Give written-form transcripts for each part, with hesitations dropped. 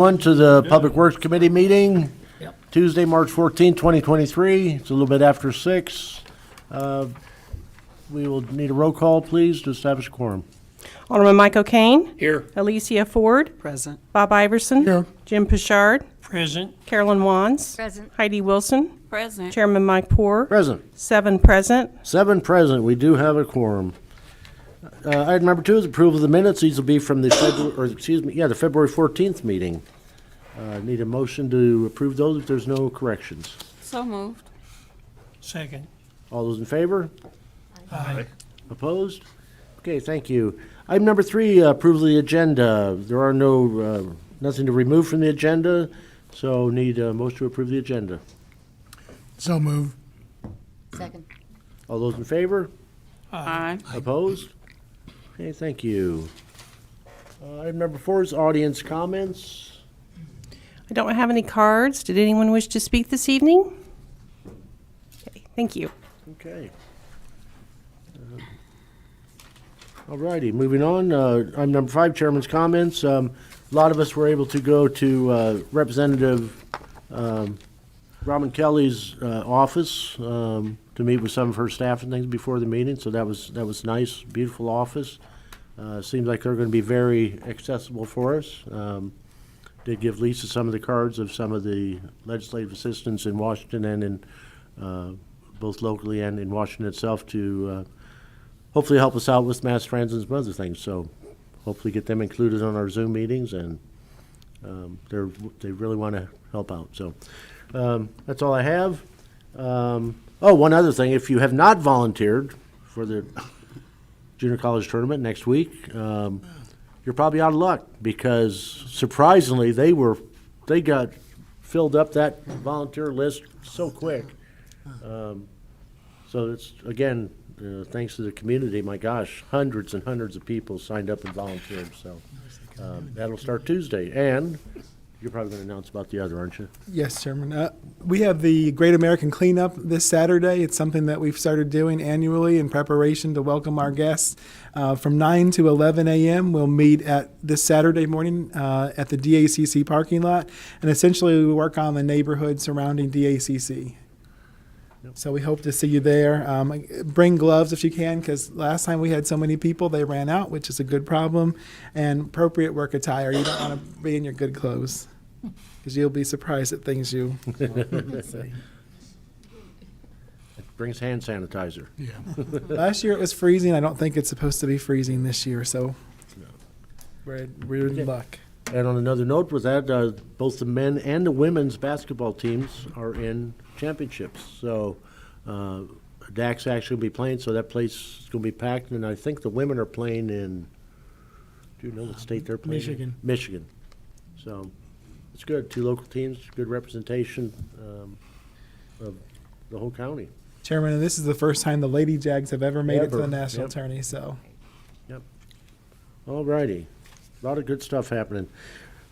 On to the Public Works Committee meeting, Tuesday, March 14, 2023. It's a little bit after 6. We will need a roll call, please, to establish a quorum. Alderman Mike O'Kane. Here. Alicia Ford. Present. Bob Iverson. Here. Jim Pichard. Present. Carolyn Wands. Present. Heidi Wilson. Present. Chairman Mike Poore. Present. 7 present. 7 present. We do have a quorum. Item number 2 is approval of the minutes. These will be from the the February 14th meeting. Need a motion to approve those if there's no corrections. So moved. Second. All those in favor? Aye. Opposed? Okay, thank you. Item number 3, approval of the agenda. There are nothing to remove from the agenda, so need a motion to approve the agenda. So move. Second. All those in favor? Aye. Opposed? Okay, thank you. Item number 4 is audience comments. I don't have any cards. Did anyone wish to speak this evening? Okay, thank you. Okay. All righty, moving on. Item number 5, chairman's comments. A lot of us were able to go to Representative Robin Kelly's office to meet with some of her staff and things before the meeting, so that was nice, beautiful office. Seems like they're going to be very accessible for us. Did give Lisa some of the cards of some of the legislative assistants in Washington and in both locally and in Washington itself to hopefully help us out with mass transit and some other things. So hopefully get them included on our Zoom meetings, and they really want to help out. So that's all I have. One other thing, if you have not volunteered for the junior college tournament next week, you're probably out of luck because surprisingly they got filled up that volunteer list so quick. So it's again thanks to the community. My gosh, hundreds and hundreds of people signed up and volunteered. So that'll start Tuesday, and you're probably going to announce about the other, aren't you? Yes, Chairman. We have the Great American Cleanup this Saturday. It's something that we've started doing annually in preparation to welcome our guests. From 9 to 11 a.m., we'll meet at this Saturday morning at the DACC parking lot, and essentially we work on the neighborhood surrounding DACC. So we hope to see you there. Bring gloves if you can, because last time we had so many people, they ran out, which is a good problem. And appropriate work attire. You don't want to be in your good clothes, because you'll be surprised at things you see. It brings hand sanitizer. Yeah. Last year it was freezing. I don't think it's supposed to be freezing this year, so we're in luck. And on another note with that, both the men and the women's basketball teams are in championships. So DAC's actually will be playing, so that place is going to be packed. And I think the women are playing in, do you know what state they're playing Michigan. in? Michigan. So it's good. 2 local teams, good representation of the whole county. Chairman, and this is the first time the Lady Jags have ever made it to Ever. the national Yep. tourney, so. Yep. All righty. A lot of good stuff happening.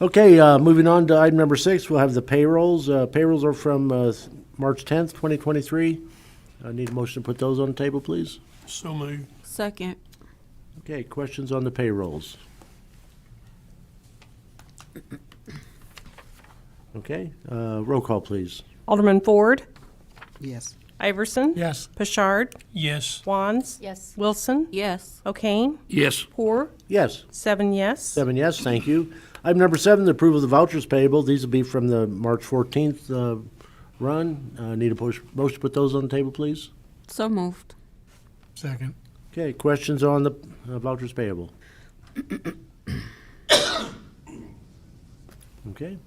Okay, moving on to item number 6, we'll have the payrolls. Payrolls are from March 10th, 2023. I need a motion to put those on the table, please. So move. Second. Okay, questions on the payrolls? Okay, roll call, please. Alderman Ford. Yes. Iverson. Yes. Pichard. Yes. Wands. Yes. Wilson. Yes. O'Kane. Yes. Poore. Yes. 7 yes. 7 yes, thank you. Item number 7, the approval of the vouchers payable. These will be from the March 14th run. Need a motion to put those on the table, please. So moved. Second. Okay, questions on the vouchers payable? Okay,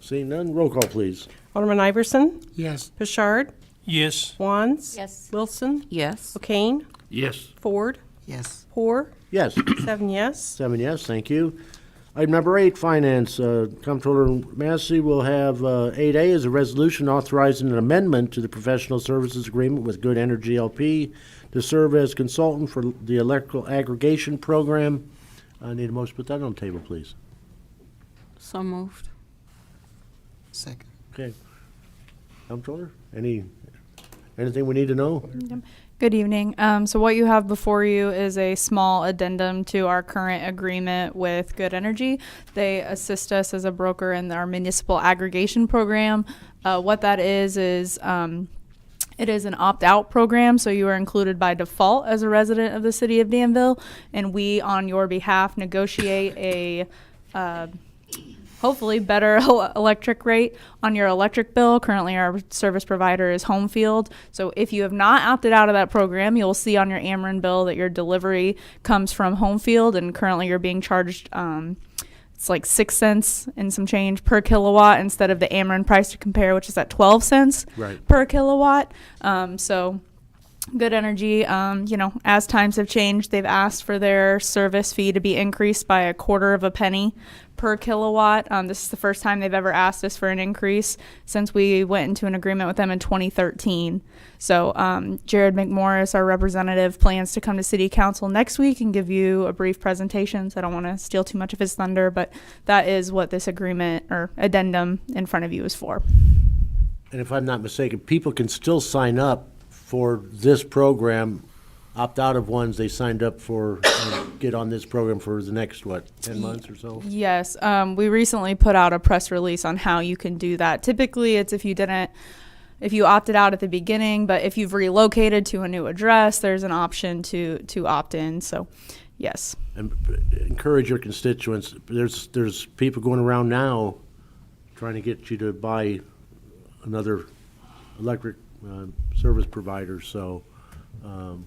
seeing none, roll call, please. Alderman Iverson. Yes. Pichard. Yes. Wands. Yes. Wilson. Yes. O'Kane. Yes. Ford. Yes. Poore. Yes. 7 yes. 7 yes, thank you. Item number 8, finance. Comptroller Massey will have 8A is a resolution authorizing an amendment to the professional services agreement with Good Energy LP to serve as consultant for the electrical aggregation program. I need a motion to put that on the table, please. So moved. Second. Okay. Comptroller, any Anything we need to know? Good evening. So what you have before you is a small addendum to our current agreement with Good Energy. They assist us as a broker in our municipal aggregation program. What that is it is an opt-out program, so you are included by default as a resident of the city of Danville, and we, on your behalf, negotiate a hopefully better electric rate on your electric bill. Currently, our service provider is Homefield. So if you have not opted out of that program, you'll see on your Ameren bill that your delivery comes from Homefield, and currently you're being charged it's like 6 cents and some change per kilowatt instead of the Ameren price to compare, which is at 12 cents Right. per kilowatt. So Good Energy, as times have changed, they've asked for their service fee to be increased by a quarter of a penny per kilowatt. This is the first time they've ever asked us for an increase since we went into an agreement with them in 2013. So Jared McMorris, our representative, plans to come to City Council next week and give you a brief presentation. So I don't want to steal too much of his thunder, but that is what this agreement or addendum in front of you is for. And if I'm not mistaken, people can still sign up for this program, opt out of ones they signed up for, and get on this program for the next, 10 months or so? Yes, we recently put out a press release on how you can do that. Typically, it's if you opted out at the beginning, but if you've relocated to a new address, there's an option to opt in. So, yes. And encourage your constituents. There's people going around now trying to get you to buy another electric service provider. So, and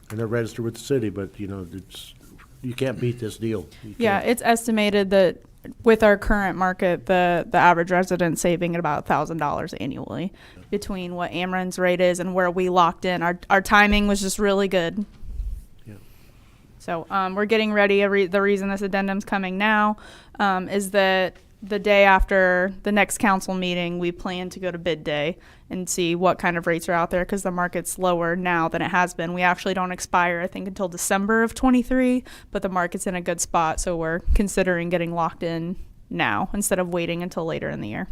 they're registered with the city, but you can't beat this deal. Yeah, it's estimated that with our current market, the average resident saving at about $1,000 annually between what Ameren's rate is and where we locked in. Our timing was just really good. Yeah. So we're getting ready. The reason this addendum's coming now is that the day after the next council meeting, we plan to go to bid day and see what kind of rates are out there because the market's lower now than it has been. We actually don't expire, I think, until December of 23, but the market's in a good spot, so we're considering getting locked in now instead of waiting until later in the year.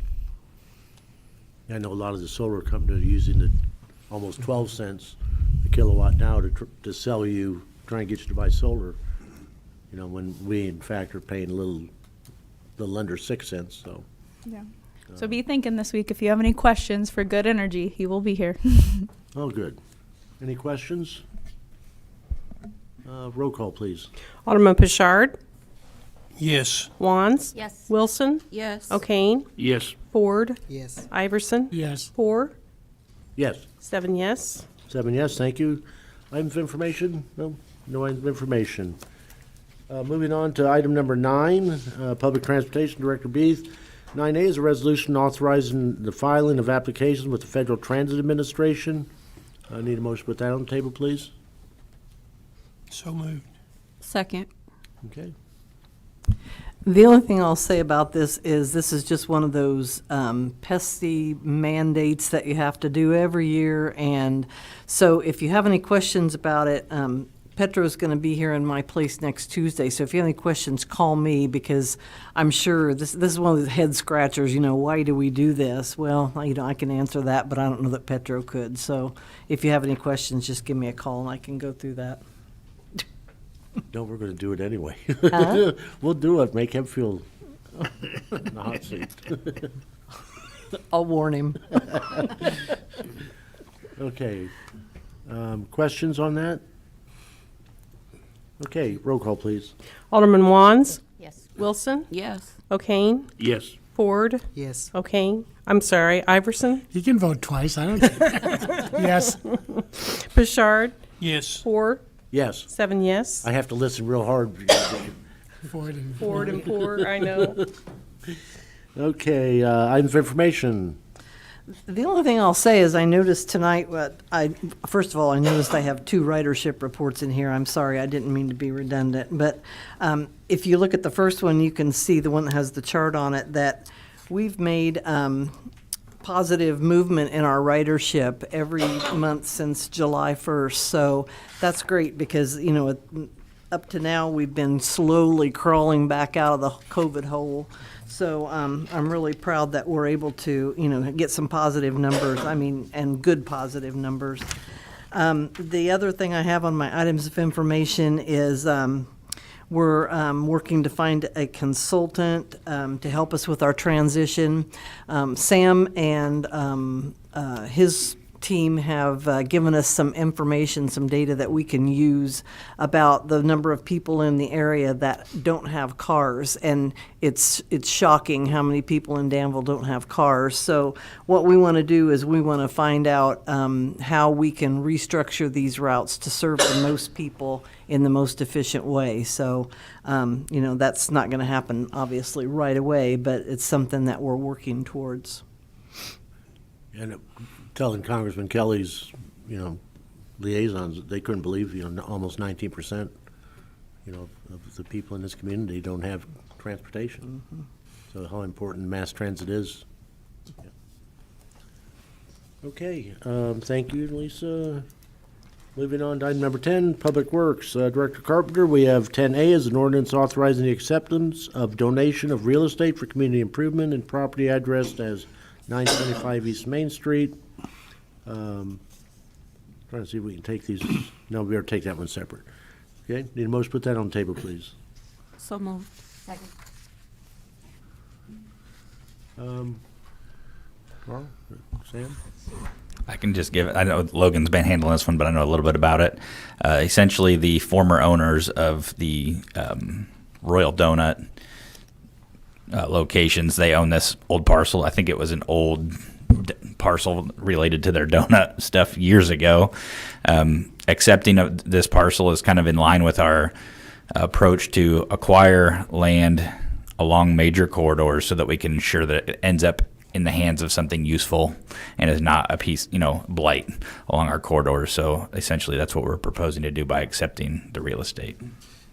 I know a lot of the solar companies are using the almost 12 cents a kilowatt now to sell you, try and get you to buy solar, when we, in fact, are paying a little under 6 cents, so. Yeah. So be thinking this week. If you have any questions for Good Energy, he will be here. Oh, good. Any questions? Roll call, please. Alderman Pashard, Yes. Wands, Yes. Wilson, Yes. O'Kane, Yes. Ford, Yes. Iverson, Yes. Poor, Yes. 7 yes. 7 yes, thank you. Items of information? No items of information. Moving on to item number 9, Public Transportation Director Beeth. 9A is a resolution authorizing the filing of applications with the Federal Transit Administration. I need a motion to put that on the table, please. So moved. Second. Okay. The only thing I'll say about this is just one of those pesky mandates that you have to do every year. And so if you have any questions about it, Petro's going to be here in my place next Tuesday. So if you have any questions, call me because I'm sure this is one of the head scratchers. Why do we do this? Well, I can answer that, but I don't know that Petro could. So if you have any questions, just give me a call and I can go through that. No, we're going to do it anyway. Huh? We'll do it. Make him feel in the hot seat. I'll warn him. Okay. Questions on that? Okay, roll call, please. Alderman Wands, Yes. Wilson, Yes. O'Kane, Yes. Ford, Yes. O'Kane, I'm sorry, Iverson, You can vote twice. I don't care. Yes. Pashard, Yes. Poor, Yes. 7 yes. I have to listen real hard. Ford and Ford and Poor, I know. Okay, items of information. The only thing I'll say is I noticed tonight first of all, I noticed I have 2 ridership reports in here. I'm sorry, I didn't mean to be redundant. But if you look at the first one, you can see the one that has the chart on it that we've made positive movement in our ridership every month since July 1st. So that's great because, up to now we've been slowly crawling back out of the COVID hole. So I'm really proud that we're able to, get some positive numbers, and good positive numbers. The other thing I have on my items of information is we're working to find a consultant to help us with our transition. Sam and his team have given us some information, some data that we can use about the number of people in the area that don't have cars, and it's shocking how many people in Danville don't have cars. So what we want to do is we want to find out how we can restructure these routes to serve the most people in the most efficient way. So that's not going to happen obviously right away, but it's something that we're working towards. And telling Congressman Kelly's, liaisons, that they couldn't believe, almost 19%, of the people in this community don't have transportation. Mm-hmm. So how important mass transit is. Yeah. Okay, thank you, Lisa. Moving on to item number 10, Public Works. Director Carpenter, we have 10A as an ordinance authorizing the acceptance of donation of real estate for community improvement and property addressed as 925 East Main Street. Trying to see if we can take these. No, we better take that one separate. Okay, need a motion to put that on the table, please. So moved. Second. Carl, Sam? I can just give it. I know Logan's been handling this one, but I know a little bit about it. Essentially, the former owners of the Royal Donut locations, they own this old parcel. I think it was an old parcel related to their donut stuff years ago. Accepting of this parcel is kind of in line with our approach to acquire land along major corridors so that we can ensure that it ends up in the hands of something useful and is not a piece, blight along our corridors. So essentially that's what we're proposing to do by accepting the real estate.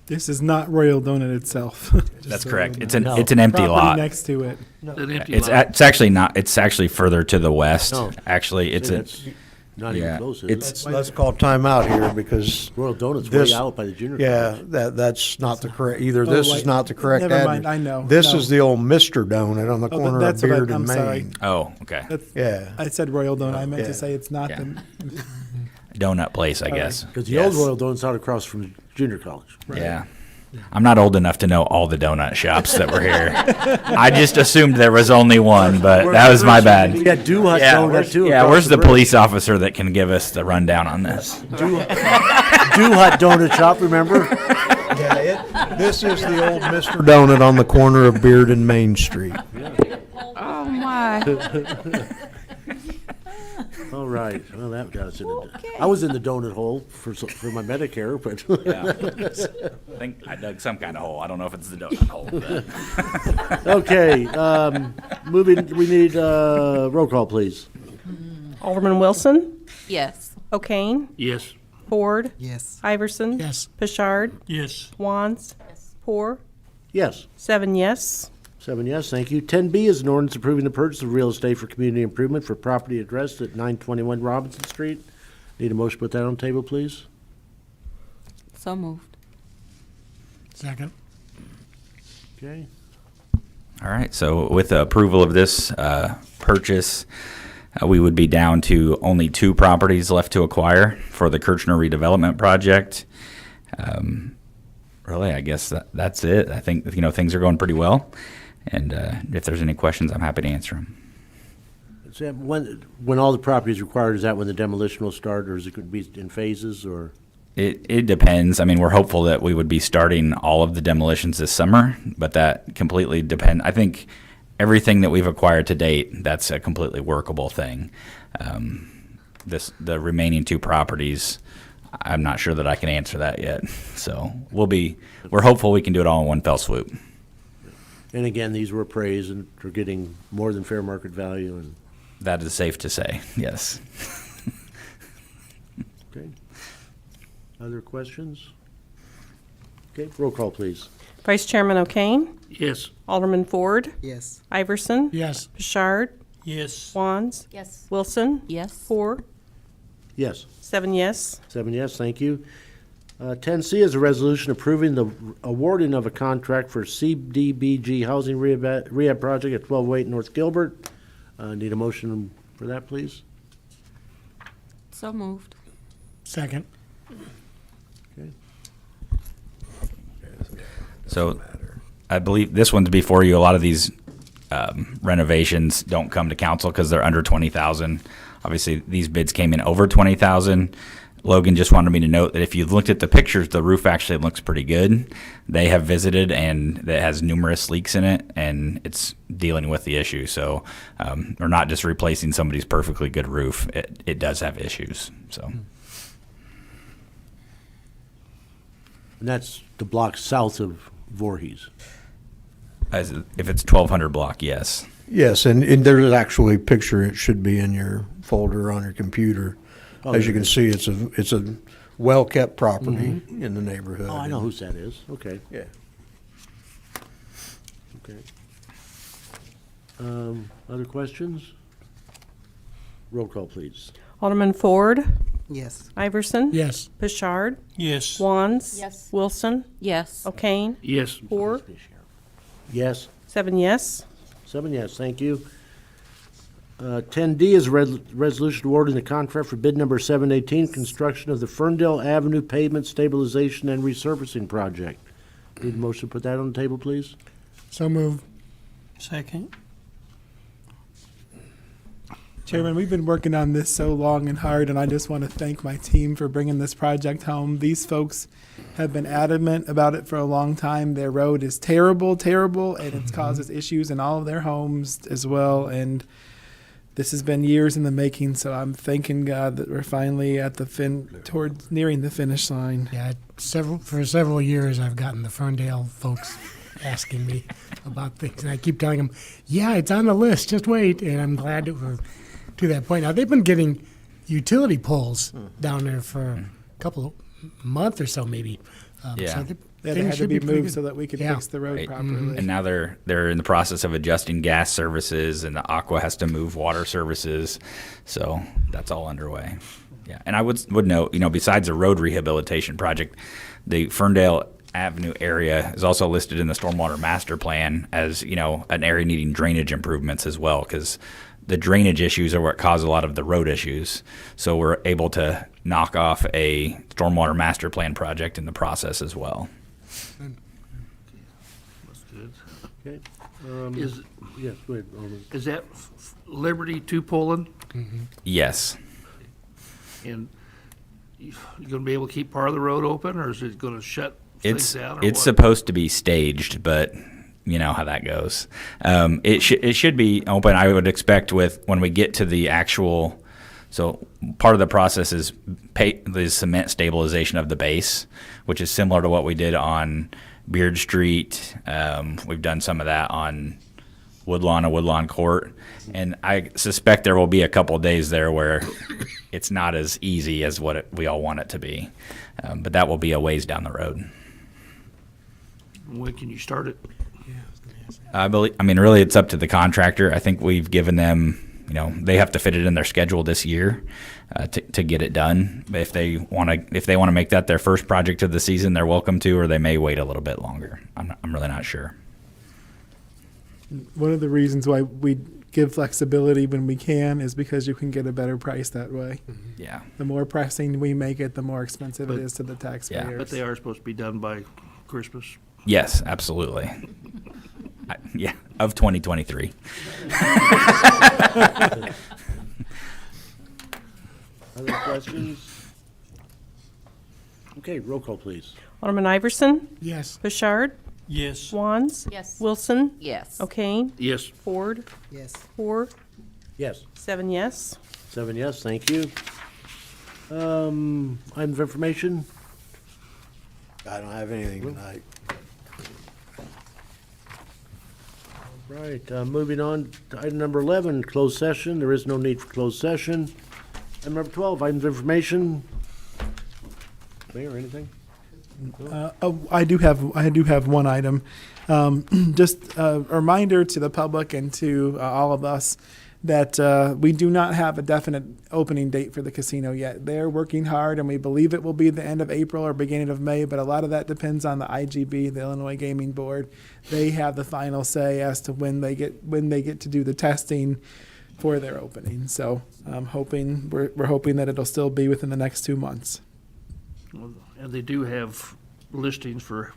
This is not Royal Donut itself. That's So correct. you It's know. an empty Property lot. next to it. An empty It's lot. it's actually not. It's actually further to the west. No. Actually, it's a That's not even yeah, close, is it's- it? Let's call timeout here because, Royal Donut's this- way out by the junior yeah, college. that's not the correct, either Oh, this wait, is not the correct never address. mind, I know, This no. is the old Mr. Donut on the Oh, corner of that's what Beard I'm and sorry. Main. oh, okay. That's, Yeah. I said Royal Donut. I meant Yeah. to say it's not Yeah. the. Donut place, I guess. Because the Yes. old Royal Donut's out across from junior college. Yeah. I'm not old enough to know all the donut shops that were here. I just assumed there was only one, but that was my bad. We got Do Hut Yeah, Donut too. yeah, across where's the bridge. police officer that can give us the rundown on this? Do Hut Donut Shop, remember? This is the old Mr. Donut on the corner of Beard and Main Street. Oh, my. All right, well, that got us in the, I was in the donut hole for my Medicare, but I think I dug some kind of hole. I don't know if it's the donut hole. But. okay, moving, we need roll call, please. Alderman Wilson, Yes. O'Kane, Yes. Ford, Yes. Iverson, Yes. Pashard, Yes. Wands, Poor, Yes. 7 yes. 7 yes, thank you. 10B is an ordinance approving the purchase of real estate for community improvement for property addressed at 921 Robinson Street. Need a motion to put that on the table, please? So moved. Second. Okay. All right, so with the approval of this purchase, we would be down to only 2 properties left to acquire for the Kirchner redevelopment project. Really, I guess that's it. I think, things are going pretty well. And if there's any questions, I'm happy to answer them. Sam, when all the property is required, is that when the demolition will start, or is it going to be in phases, or? It depends. I mean, we're hopeful that we would be starting all of the demolitions this summer, but that completely depends. I think everything that we've acquired to date, that's a completely workable thing. The remaining 2 properties, I'm not sure that I can answer that yet. So we're hopeful we can do it all in one fell swoop. And again, these were appraised and are getting more than fair market value, and, That is safe to say, yes. okay. Other questions? Okay, roll call, please. Vice Chairman O'Kane, Yes. Alderman Ford, Yes. Iverson, Yes. Pashard, Yes. Wands, Yes. Wilson, Yes. Poor, Yes. 7 yes. 7 yes, thank you. 10C is a resolution approving the awarding of a contract for CDBG housing rehab project at 1208 North Gilbert. Need a motion for that, please? So moved. Second. So I believe this one's before you. A lot of these renovations don't come to council because they're under 20,000. Obviously, these bids came in over 20,000. Logan just wanted me to note that if you looked at the pictures, the roof actually looks pretty good. They have visited, and it has numerous leaks in it, and it's dealing with the issue. So we're not just replacing somebody's perfectly good roof. It does have issues. So And that's the block south of Voorhees. if it's 1200 block, yes. Yes, and there's actually a picture, it should be in your folder on your computer. Oh, As you there can it see, it's a well-kept property in the neighborhood. Oh, I know whose that is. Okay, Yeah. okay. Other questions? Roll call, please. Alderman Ford, Yes. Iverson, Yes. Bouchard, Yes. Wands, Yes. Wilson, Yes. O'Kane, Yes. Ford, Yes? 7 yes. 7 yes, thank you. 10D is a resolution awarding the contract for bid number 718, construction of the Ferndale Avenue pavement stabilization and resurfacing project. Need a motion to put that on the table, please? So moved. Second. Chairman, we've been working on this so long and hard, and I just want to thank my team for bringing this project home. These folks have been adamant about it for a long time. Their road is terrible, terrible, and it causes issues in all of their homes as well. And this has been years in the making, so I'm thanking God that we're finally at the towards nearing the finish line. Yeah, for several years, I've gotten the Ferndale folks asking me about things, and I keep telling them, yeah, it's on the list, just wait. And I'm glad that we're to that point. Now, they've been getting utility poles down there for a couple of month or so, maybe. Yeah. They things had to should be pretty moved good. so that we could Yeah. fix the road Right. properly. And now they're in the process of adjusting gas services, and the Aqua has to move water services. So that's all underway. Yeah, and I would note, besides the road rehabilitation project, the Ferndale Avenue area is also listed in the Stormwater Master Plan as, an area needing drainage improvements as well, because the drainage issues are what cause a lot of the road issues. So we're able to knock off a Stormwater Master Plan project in the process as well. That's good. Okay. Is, Yes, go ahead, Alderman. is that Liberty to Poland? Yes. And you gonna be able to keep part of the road open, or is it gonna shut things down? or It's what? supposed to be staged, but you know how that goes. It should be open. I would expect when we get to the actual. So part of the process is the cement stabilization of the base, which is similar to what we did on Beard Street. We've done some of that on Woodlawn Court, and I suspect there will be a couple of days there where it's not as easy as what we all want it to be. But that will be a ways down the road. When can you start it? Really, it's up to the contractor. I think we've given them, they have to fit it in their schedule this year to get it done. If they want to make that their first project of the season, they're welcome to, or they may wait a little bit longer. I'm really not sure. One of the reasons why we give flexibility when we can is because you can get a better price that way. Yeah. The more pressing we make it, the more expensive But- it is to the taxpayers. But they are supposed to be done by Christmas. Yes, absolutely. Of 2023. Other questions? Okay, roll call, please. Alderman Iverson, Yes. Bouchard, Yes. Wands, Yes. Wilson, Yes. O'Kane, Yes. Ford, Yes. Ford, Yes. 7 yes. 7 yes, thank you. Item of information? I don't have anything tonight. Right, moving on to item number 11, closed session. There is no need for closed session. Item number 12, items of information. Mayor, anything? I do have one item. Just a reminder to the public and to all of us that we do not have a definite opening date for the casino yet. They're working hard, and we believe it will be the end of April or beginning of May, but a lot of that depends on the IGB, the Illinois Gaming Board. They have the final say as to when they get to do the testing for their opening. So we're hoping that it'll still be within the next 2 months. And they do have listings for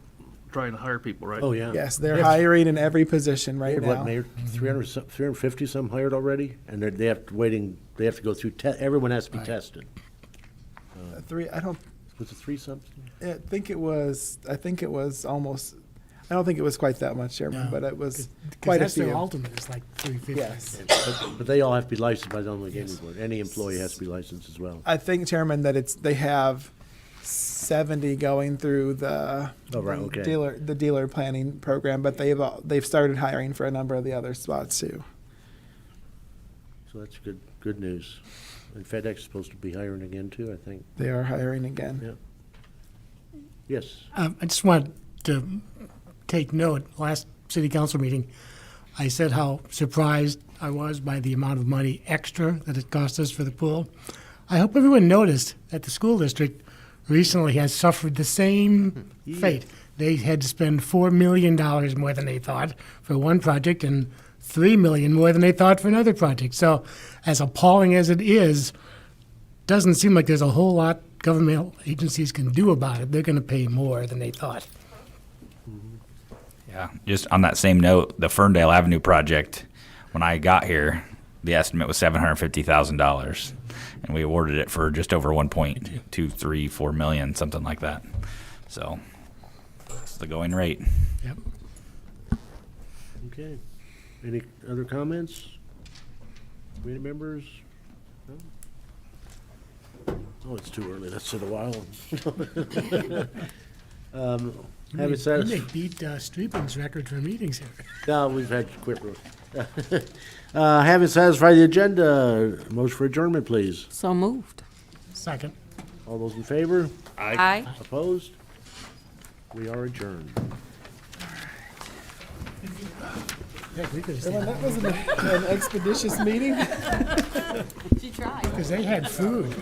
trying to hire people, right? Oh, yeah. Yes, they're hiring in every position right What, now. Mayor, 350 some hired already? And they have to go through, everyone has to be tested. Was it 3 something? I think it was almost. I don't think it was quite that much, Chairman, No, but it was 'cause quite a that's their few. ultimate, it's like 350. Yes. But they all have to be licensed by the Illinois Gaming Board. Any employee has to be licensed as well. I think, Chairman, that they have 70 going through the Oh, right, okay. dealer planning program, but they've started hiring for a number of the other spots too. So that's good news. And FedEx is supposed to be hiring again too, I think. They are hiring again. Yeah. Yes. I just want to take note, last city council meeting, I said how surprised I was by the amount of money extra that it cost us for the pool. I hope everyone noticed that the school district recently has suffered the same fate. They had to spend $4 million more than they thought for one project and $3 million more than they thought for another project. So as appalling as it is, doesn't seem like there's a whole lot governmental agencies can do about it. They're going to pay more than they thought. Yeah, just on that same note, the Ferndale Avenue project, when I got here, the estimate was $750,000, and we awarded it for just over 1.234 million, something like that. So it's the going rate. Yep. Okay. Any other comments? Committee members? No? Oh, it's too early. Let's sit a while. Have it says. You may beat Streeping's record for meetings here. No, we've had quit. Having satisfied the agenda, motion for adjournment, please. So moved. Second. All those in favor? Aye. Opposed? We are adjourned. Heck, we could have Well, stayed that wasn't an expeditious meeting. She tried. because they had food.